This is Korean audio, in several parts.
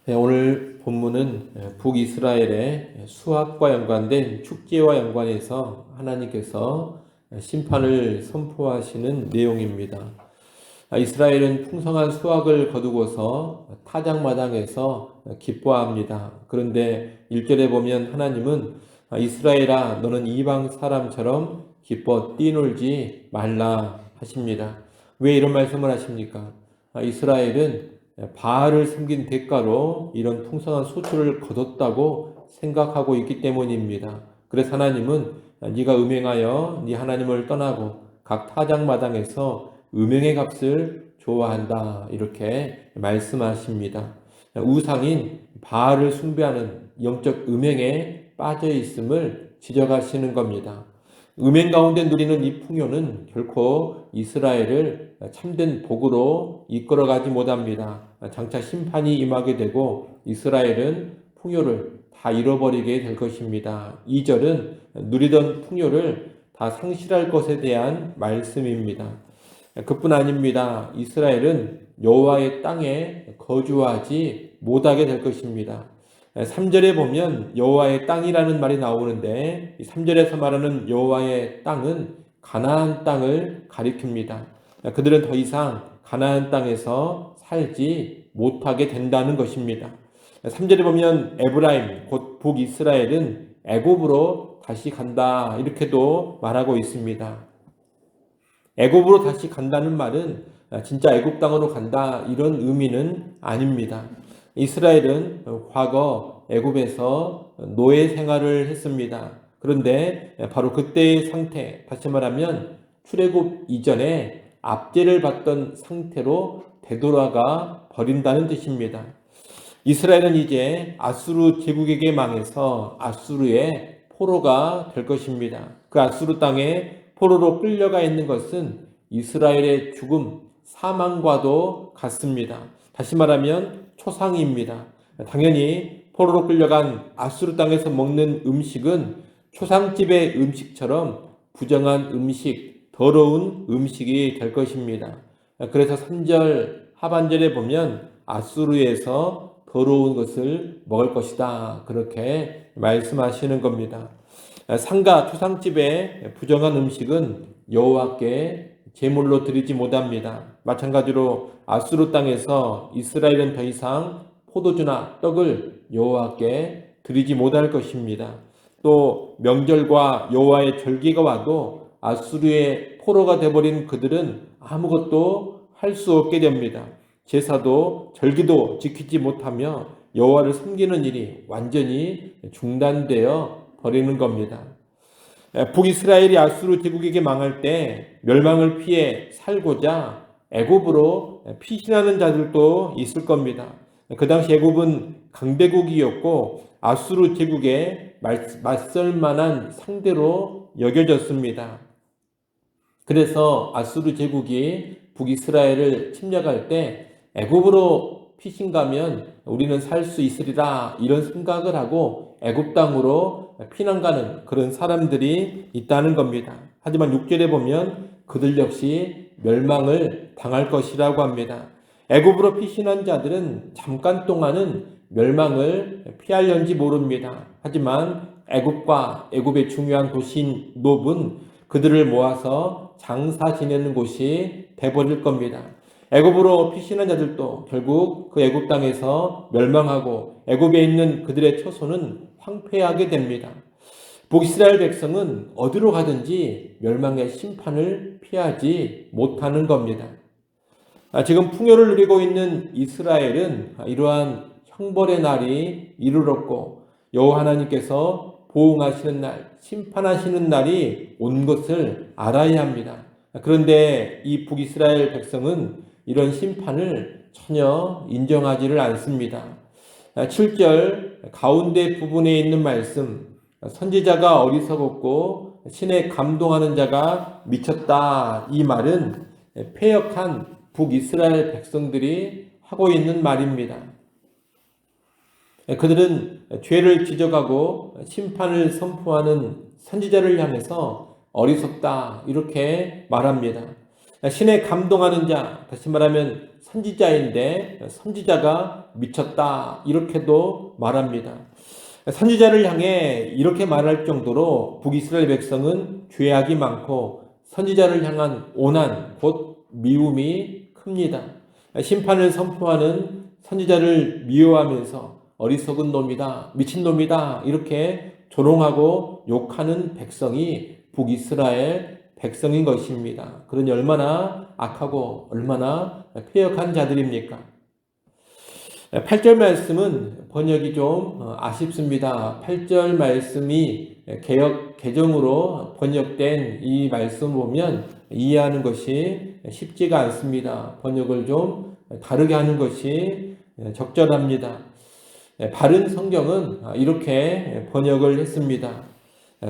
오늘 본문은 북이스라엘의 수확과 연관된 축제와 연관해서 하나님께서 심판을 선포하시는 내용입니다. 이스라엘은 풍성한 수확을 거두고서 타작마당에서 기뻐합니다. 그런데 1절에 보면 하나님은 이스라엘아 너는 이방 사람처럼 기뻐 뛰놀지 말라 하십니다. 왜 이런 말씀을 하십니까? 이스라엘은 바알을 섬긴 대가로 이런 풍성한 소출을 거뒀다고 생각하고 있기 때문입니다. 그래서 하나님은 네가 음행하여 네 하나님을 떠나고 각 타작마당에서 음행의 값을 좋아한다 이렇게 말씀하십니다. 우상인 바알을 숭배하는 영적 음행에 빠져 있음을 지적하시는 겁니다. 음행 가운데 누리는 이 풍요는 결코 이스라엘을 참된 복으로 이끌어가지 못합니다. 장차 심판이 임하게 되고 이스라엘은 풍요를 다 잃어버리게 될 것입니다. 2절은 누리던 풍요를 다 상실할 것에 대한 말씀입니다. 그뿐 아닙니다. 이스라엘은 여호와의 땅에 거주하지 못하게 될 것입니다. 3절에 보면 여호와의 땅이라는 말이 나오는데 3절에서 말하는 여호와의 땅은 가나안 땅을 가리킵니다. 그들은 더 이상 가나안 땅에서 살지 못하게 된다는 것입니다. 3절에 보면 에브라임 곧 북이스라엘은 애굽으로 다시 간다 이렇게도 말하고 있습니다. 애굽으로 다시 간다는 말은 진짜 애굽 땅으로 간다 이런 의미는 아닙니다. 이스라엘은 과거 애굽에서 노예 생활을 했습니다. 그런데 바로 그때의 상태, 다시 말하면 출애굽 이전에 압제를 받던 상태로 되돌아가 버린다는 뜻입니다. 이스라엘은 이제 아수르 제국에게 망해서 아수르의 포로가 될 것입니다. 그 아수르 땅에 포로로 끌려가 있는 것은 이스라엘의 죽음, 사망과도 같습니다. 다시 말하면 초상입니다. 당연히 포로로 끌려간 아수르 땅에서 먹는 음식은 초상집의 음식처럼 부정한 음식, 더러운 음식이 될 것입니다. 그래서 3절 하반절에 보면 아수르에서 더러운 것을 먹을 것이다. 그렇게 말씀하시는 겁니다. 상가 초상집의 부정한 음식은 여호와께 제물로 드리지 못합니다. 마찬가지로 아수르 땅에서 이스라엘은 더 이상 포도주나 떡을 여호와께 드리지 못할 것입니다. 또 명절과 여호와의 절기가 와도 아수르의 포로가 되어버린 그들은 아무것도 할 수 없게 됩니다. 제사도 절기도 지키지 못하며 여호와를 섬기는 일이 완전히 중단되어 버리는 겁니다. 북이스라엘이 아수르 제국에게 망할 때 멸망을 피해 살고자 애굽으로 피신하는 자들도 있을 겁니다. 그 당시 애굽은 강대국이었고 아수르 제국에 맞설 만한 상대로 여겨졌습니다. 그래서 아수르 제국이 북이스라엘을 침략할 때 애굽으로 피신 가면 우리는 살 수 있으리라 이런 생각을 하고 애굽 땅으로 피난 가는 그런 사람들이 있다는 겁니다. 하지만 6절에 보면 그들 역시 멸망을 당할 것이라고 합니다. 애굽으로 피신한 자들은 잠깐 동안은 멸망을 피하려는지 모릅니다. 하지만 애굽과 애굽의 중요한 도시인 놉은 그들을 모아서 장사 지내는 곳이 돼버릴 겁니다. 애굽으로 피신한 자들도 결국 그 애굽 땅에서 멸망하고 애굽에 있는 그들의 처소는 황폐하게 됩니다. 북이스라엘 백성은 어디로 가든지 멸망의 심판을 피하지 못하는 겁니다. 지금 풍요를 누리고 있는 이스라엘은 이러한 형벌의 날이 이르렀고 여호와 하나님께서 보응하시는 날, 심판하시는 날이 온 것을 알아야 합니다. 그런데 이 북이스라엘 백성은 이런 심판을 전혀 인정하지를 않습니다. 7절 가운데 부분에 있는 말씀, 선지자가 어리석었고 신에 감동하는 자가 미쳤다. 이 말은 패역한 북이스라엘 백성들이 하고 있는 말입니다. 그들은 죄를 지적하고 심판을 선포하는 선지자를 향해서 어리석다 이렇게 말합니다. 신에 감동하는 자, 다시 말하면 선지자인데 선지자가 미쳤다 이렇게도 말합니다. 선지자를 향해 이렇게 말할 정도로 북이스라엘 백성은 죄악이 많고 선지자를 향한 오난, 곧 미움이 큽니다. 심판을 선포하는 선지자를 미워하면서 어리석은 놈이다, 미친 놈이다 이렇게 조롱하고 욕하는 백성이 북이스라엘 백성인 것입니다. 그러니 얼마나 악하고 얼마나 폐역한 자들입니까? 8절 말씀은 번역이 좀 아쉽습니다. 8절 말씀이 개역 개정으로 번역된 이 말씀 보면 이해하는 것이 쉽지가 않습니다. 번역을 좀 다르게 하는 것이 적절합니다. 바른 성경은 이렇게 번역을 했습니다.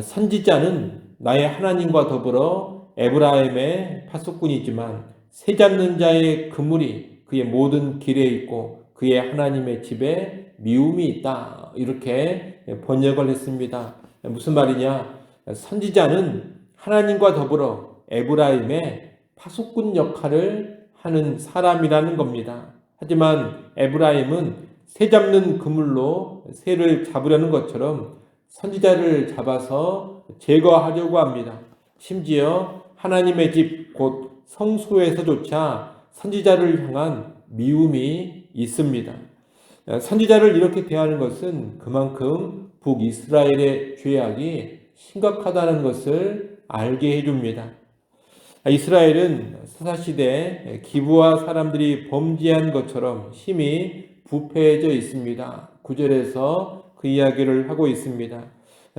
선지자는 나의 하나님과 더불어 에브라임의 파수꾼이지만 새 잡는 자의 그물이 그의 모든 길에 있고 그의 하나님의 집에 미움이 있다. 이렇게 번역을 했습니다. 무슨 말이냐? 선지자는 하나님과 더불어 에브라임의 파수꾼 역할을 하는 사람이라는 겁니다. 하지만 에브라임은 새 잡는 그물로 새를 잡으려는 것처럼 선지자를 잡아서 제거하려고 합니다. 심지어 하나님의 집 곧 성소에서조차 선지자를 향한 미움이 있습니다. 선지자를 이렇게 대하는 것은 그만큼 북이스라엘의 죄악이 심각하다는 것을 알게 해줍니다. 이스라엘은 사사시대 기브와 사람들이 범죄한 것처럼 심히 부패해져 있습니다. 9절에서 그 이야기를 하고 있습니다.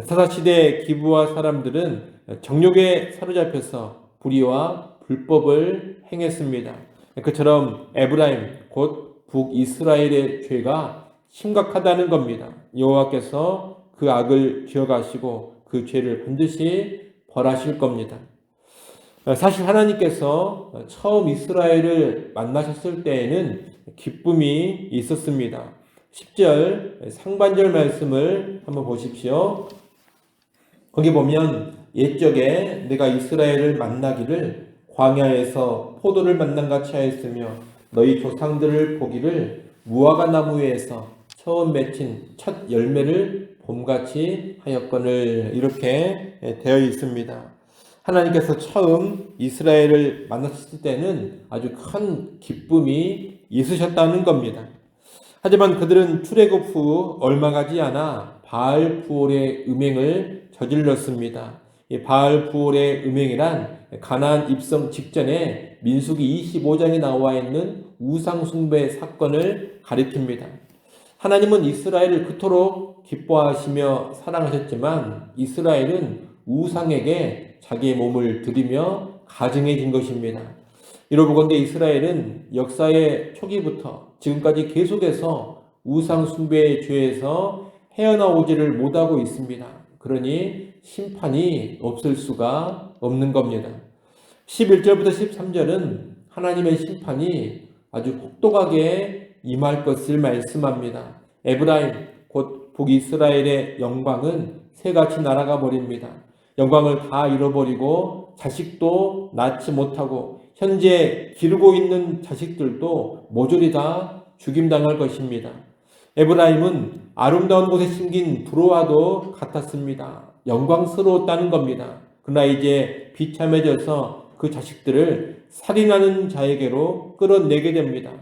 사사시대 기브와 사람들은 정욕에 사로잡혀서 불의와 불법을 행했습니다. 그처럼 에브라임 곧 북이스라엘의 죄가 심각하다는 겁니다. 여호와께서 그 악을 기억하시고 그 죄를 반드시 벌하실 겁니다. 사실 하나님께서 처음 이스라엘을 만나셨을 때에는 기쁨이 있었습니다. 10절 상반절 말씀을 한번 보십시오. 거기 보면 옛적에 내가 이스라엘을 만나기를 광야에서 포도를 만난같이 하였으며 너희 조상들을 보기를 무화과 나무 위에서 처음 맺힌 첫 열매를 봄같이 하였거늘 이렇게 되어 있습니다. 하나님께서 처음 이스라엘을 만났을 때는 아주 큰 기쁨이 있으셨다는 겁니다. 하지만 그들은 출애굽 후 얼마 가지 않아 바알 부올의 음행을 저질렀습니다. 이 바알 부올의 음행이란 가나안 입성 직전에 민수기 25장에 나와 있는 우상 숭배 사건을 가리킵니다. 하나님은 이스라엘을 그토록 기뻐하시며 사랑하셨지만 이스라엘은 우상에게 자기의 몸을 들이며 가증해진 것입니다. 이로보건대 이스라엘은 역사의 초기부터 지금까지 계속해서 우상 숭배의 죄에서 헤어나오지를 못하고 있습니다. 그러니 심판이 없을 수가 없는 겁니다. 11절부터 13절은 하나님의 심판이 아주 혹독하게 임할 것을 말씀합니다. 에브라임 곧 북이스라엘의 영광은 새같이 날아가 버립니다. 영광을 다 잃어버리고 자식도 낳지 못하고 현재 기르고 있는 자식들도 모조리 다 죽임당할 것입니다. 에브라임은 아름다운 곳에 심긴 두로와도 같았습니다. 영광스러웠다는 겁니다. 그러나 이제 비참해져서 그 자식들을 살인하는 자에게로 끌어내게 됩니다.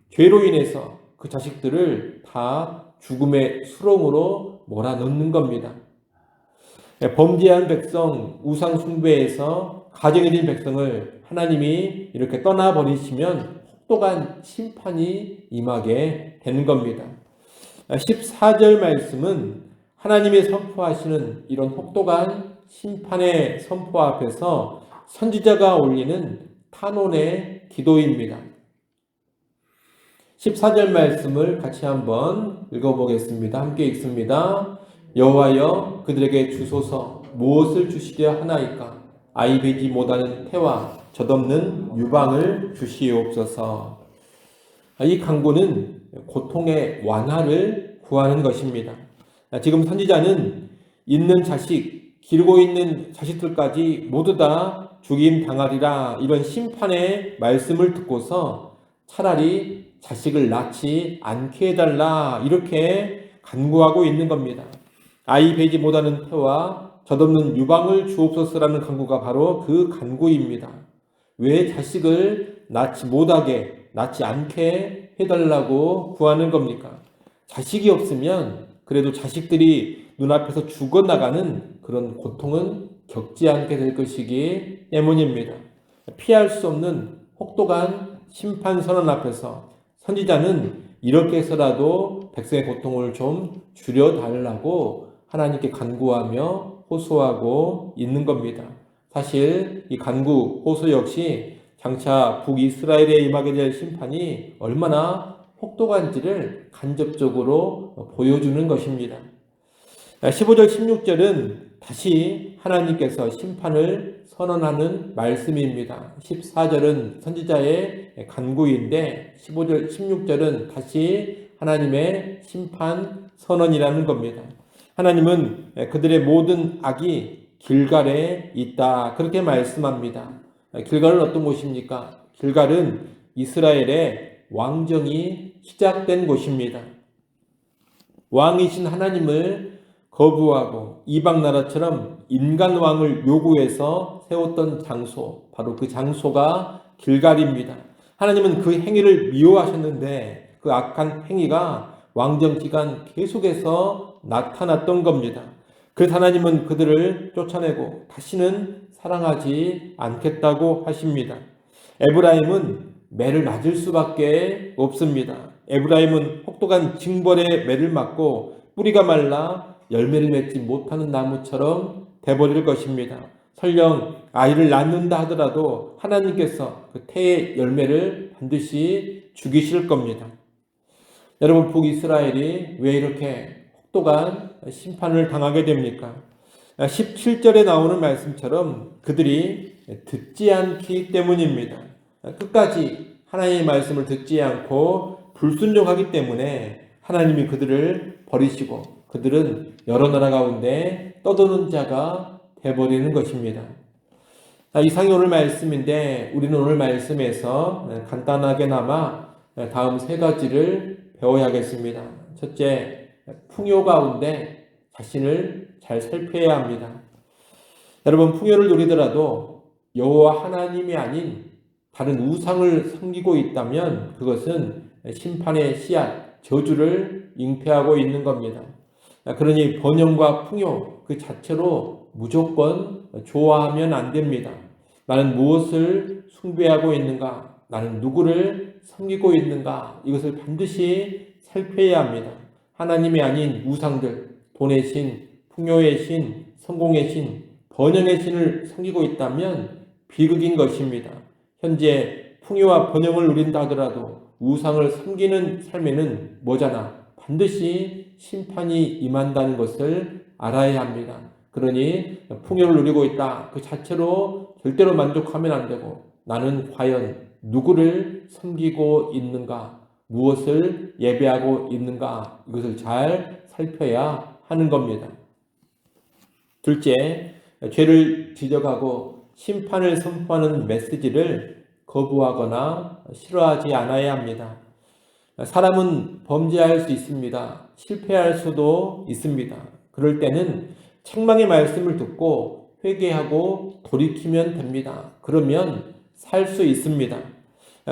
죄로 인해서 그 자식들을 다 죽음의 수렁으로 몰아넣는 겁니다. 범죄한 백성, 우상 숭배에서 가정해진 백성을 하나님이 이렇게 떠나버리시면 혹독한 심판이 임하게 되는 겁니다. 14절 말씀은 하나님이 선포하시는 이런 혹독한 심판의 선포 앞에서 선지자가 올리는 탄원의 기도입니다. 14절 말씀을 같이 한번 읽어보겠습니다. 함께 읽습니다. 여호와여 그들에게 주소서 무엇을 주시려 하나이까 아이 베지 못하는 태와 젖없는 유방을 주시옵소서. 이 간구는 고통의 완화를 구하는 것입니다. 지금 선지자는 있는 자식, 기르고 있는 자식들까지 모두 다 죽임 당하리라 이런 심판의 말씀을 듣고서 차라리 자식을 낳지 않게 해달라 이렇게 간구하고 있는 겁니다. 아이 배지 못하는 태와 젖없는 유방을 주옵소서라는 간구가 바로 그 간구입니다. 왜 자식을 낳지 않게 해달라고 구하는 겁니까? 자식이 없으면 그래도 자식들이 눈앞에서 죽어나가는 그런 고통은 겪지 않게 될 것이기 때문입니다. 피할 수 없는 혹독한 심판 선언 앞에서 선지자는 이렇게 해서라도 백성의 고통을 좀 줄여달라고 하나님께 간구하며 호소하고 있는 겁니다. 사실 이 간구, 호소 역시 장차 북이스라엘에 임하게 될 심판이 얼마나 혹독한지를 간접적으로 보여주는 것입니다. 15절, 16절은 다시 하나님께서 심판을 선언하는 말씀입니다. 14절은 선지자의 간구인데 15절, 16절은 다시 하나님의 심판 선언이라는 겁니다. 하나님은 그들의 모든 악이 길갈에 있다 그렇게 말씀합니다. 길갈은 어떤 곳입니까? 길갈은 이스라엘의 왕정이 시작된 곳입니다. 왕이신 하나님을 거부하고 이방 나라처럼 인간 왕을 요구해서 세웠던 장소, 바로 그 장소가 길갈입니다. 하나님은 그 행위를 미워하셨는데 그 악한 행위가 왕정 기간 계속해서 나타났던 겁니다. 그래서 하나님은 그들을 쫓아내고 다시는 사랑하지 않겠다고 하십니다. 에브라임은 매를 맞을 수밖에 없습니다. 에브라임은 혹독한 징벌의 매를 맞고 뿌리가 말라 열매를 맺지 못하는 나무처럼 돼버릴 것입니다. 설령 아이를 낳는다 하더라도 하나님께서 그 태의 열매를 반드시 죽이실 겁니다. 여러분, 북이스라엘이 왜 이렇게 혹독한 심판을 당하게 됩니까? 17절에 나오는 말씀처럼 그들이 듣지 않기 때문입니다. 끝까지 하나님의 말씀을 듣지 않고 불순종하기 때문에 하나님이 그들을 버리시고 그들은 여러 나라 가운데 떠도는 자가 되어버리는 것입니다. 이상이 오늘 말씀인데 우리는 오늘 말씀에서 간단하게나마 다음 세 가지를 배워야겠습니다. 첫째, 풍요 가운데 자신을 잘 살펴야 합니다. 여러분, 풍요를 누리더라도 여호와 하나님이 아닌 다른 우상을 섬기고 있다면 그것은 심판의 씨앗, 저주를 잉태하고 있는 겁니다. 그러니 번영과 풍요 그 자체로 무조건 좋아하면 안 됩니다. 나는 무엇을 숭배하고 있는가? 나는 누구를 섬기고 있는가? 이것을 반드시 살펴야 합니다. 하나님이 아닌 우상들, 돈의 신, 풍요의 신, 성공의 신, 번영의 신을 섬기고 있다면 비극인 것입니다. 현재 풍요와 번영을 누린다 하더라도 우상을 섬기는 삶에는 뭐잖아? 반드시 심판이 임한다는 것을 알아야 합니다. 그러니 풍요를 누리고 있다. 그 자체로 절대로 만족하면 안 되고 나는 과연 누구를 섬기고 있는가? 무엇을 예배하고 있는가? 이것을 잘 살펴야 하는 겁니다. 둘째, 죄를 지적하고 심판을 선포하는 메시지를 거부하거나 싫어하지 않아야 합니다. 사람은 범죄할 수 있습니다. 실패할 수도 있습니다. 그럴 때는 책망의 말씀을 듣고 회개하고 돌이키면 됩니다. 그러면 살 수 있습니다.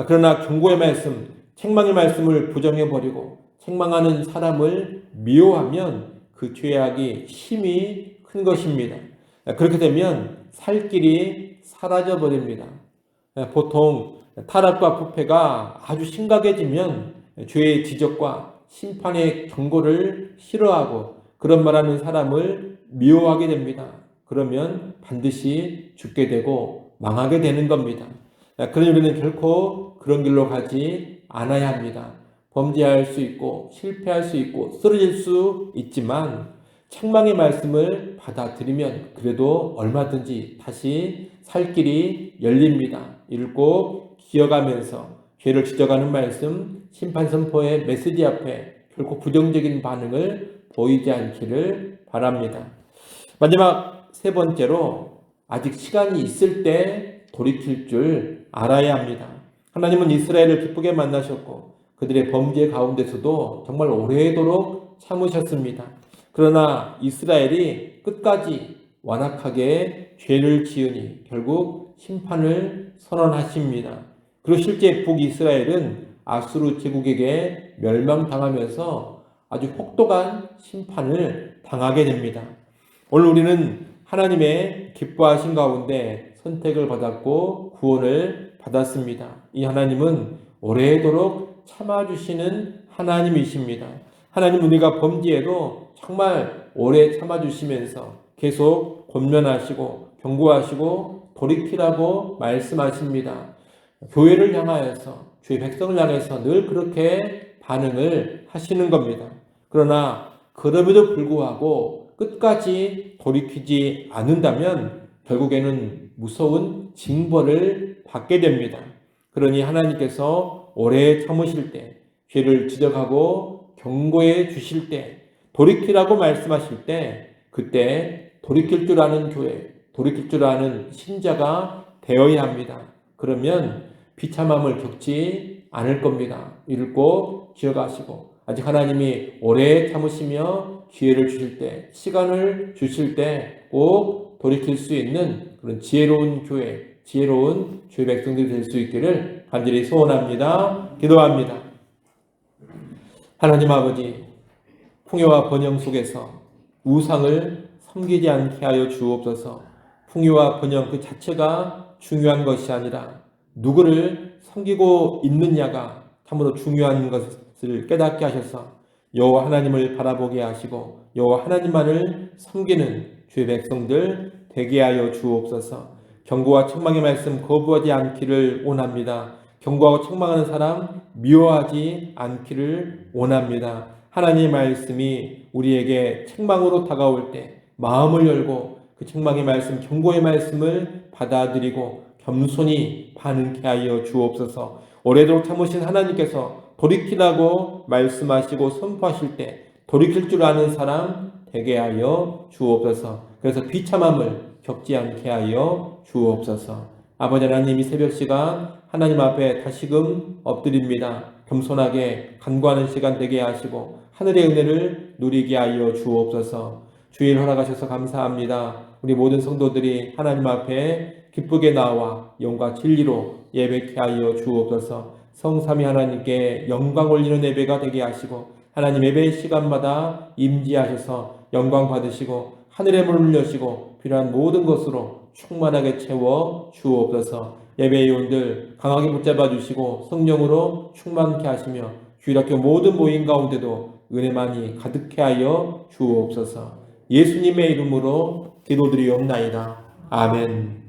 그러나 경고의 말씀, 책망의 말씀을 부정해버리고 책망하는 사람을 미워하면 그 죄악이 힘이 큰 것입니다. 그렇게 되면 살 길이 사라져버립니다. 보통 타락과 부패가 아주 심각해지면 죄의 지적과 심판의 경고를 싫어하고 그런 말하는 사람을 미워하게 됩니다. 그러면 반드시 죽게 되고 망하게 되는 겁니다. 그러니 우리는 결코 그런 길로 가지 않아야 합니다. 범죄할 수 있고 실패할 수 있고 쓰러질 수 있지만 책망의 말씀을 받아들이면 그래도 얼마든지 다시 살 길이 열립니다. 이를 꼭 기억하면서 죄를 지적하는 말씀, 심판 선포의 메시지 앞에 결코 부정적인 반응을 보이지 않기를 바랍니다. 마지막 세 번째로 아직 시간이 있을 때 돌이킬 줄 알아야 합니다. 하나님은 이스라엘을 기쁘게 만나셨고 그들의 범죄 가운데서도 정말 오래도록 참으셨습니다. 그러나 이스라엘이 끝까지 완악하게 죄를 지으니 결국 심판을 선언하십니다. 그리고 실제 북이스라엘은 아수르 제국에게 멸망당하면서 아주 혹독한 심판을 당하게 됩니다. 오늘 우리는 하나님의 기뻐하신 가운데 선택을 받았고 구원을 받았습니다. 이 하나님은 오래도록 참아주시는 하나님이십니다. 하나님 우리가 범죄에도 정말 오래 참아주시면서 계속 권면하시고 경고하시고 돌이키라고 말씀하십니다. 교회를 향하여서 주의 백성을 향해서 늘 그렇게 반응을 하시는 겁니다. 그러나 그럼에도 불구하고 끝까지 돌이키지 않는다면 결국에는 무서운 징벌을 받게 됩니다. 그러니 하나님께서 오래 참으실 때, 죄를 지적하고 경고해 주실 때, 돌이키라고 말씀하실 때, 그때 돌이킬 줄 아는 교회, 돌이킬 줄 아는 신자가 되어야 합니다. 그러면 비참함을 겪지 않을 겁니다. 이를 꼭 기억하시고 아직 하나님이 오래 참으시며 기회를 주실 때, 시간을 주실 때 꼭 돌이킬 수 있는 그런 지혜로운 교회, 지혜로운 주의 백성들이 될 수 있기를 간절히 소원합니다. 기도합니다. 하나님 아버지, 풍요와 번영 속에서 우상을 섬기지 않게 하여 주옵소서. 풍요와 번영 그 자체가 중요한 것이 아니라 누구를 섬기고 있느냐가 참으로 중요한 것을 깨닫게 하셔서 여호와 하나님을 바라보게 하시고 여호와 하나님만을 섬기는 주의 백성들 되게 하여 주옵소서. 경고와 책망의 말씀 거부하지 않기를 원합니다. 경고하고 책망하는 사람 미워하지 않기를 원합니다. 하나님의 말씀이 우리에게 책망으로 다가올 때 마음을 열고 그 책망의 말씀, 경고의 말씀을 받아들이고 겸손히 반응케 하여 주옵소서. 오래도록 참으신 하나님께서 돌이키라고 말씀하시고 선포하실 때 돌이킬 줄 아는 사람 되게 하여 주옵소서. 그래서 비참함을 겪지 않게 하여 주옵소서. 아버지 하나님, 이 새벽 시간 하나님 앞에 다시금 엎드립니다. 겸손하게 간구하는 시간 되게 하시고 하늘의 은혜를 누리게 하여 주옵소서. 주일 허락하셔서 감사합니다. 우리 모든 성도들이 하나님 앞에 기쁘게 나와 영과 진리로 예배케 하여 주옵소서. 성삼위 하나님께 영광 올리는 예배가 되게 하시고 하나님 예배 시간마다 임재하셔서 영광 받으시고 하늘의 문을 여시고 필요한 모든 것으로 충만하게 채워 주옵소서. 예배 요원들 강하게 붙잡아 주시고 성령으로 충만케 하시며 주일학교 모든 모임 가운데도 은혜만이 가득케 하여 주옵소서. 예수님의 이름으로 기도드리옵나이다. 아멘.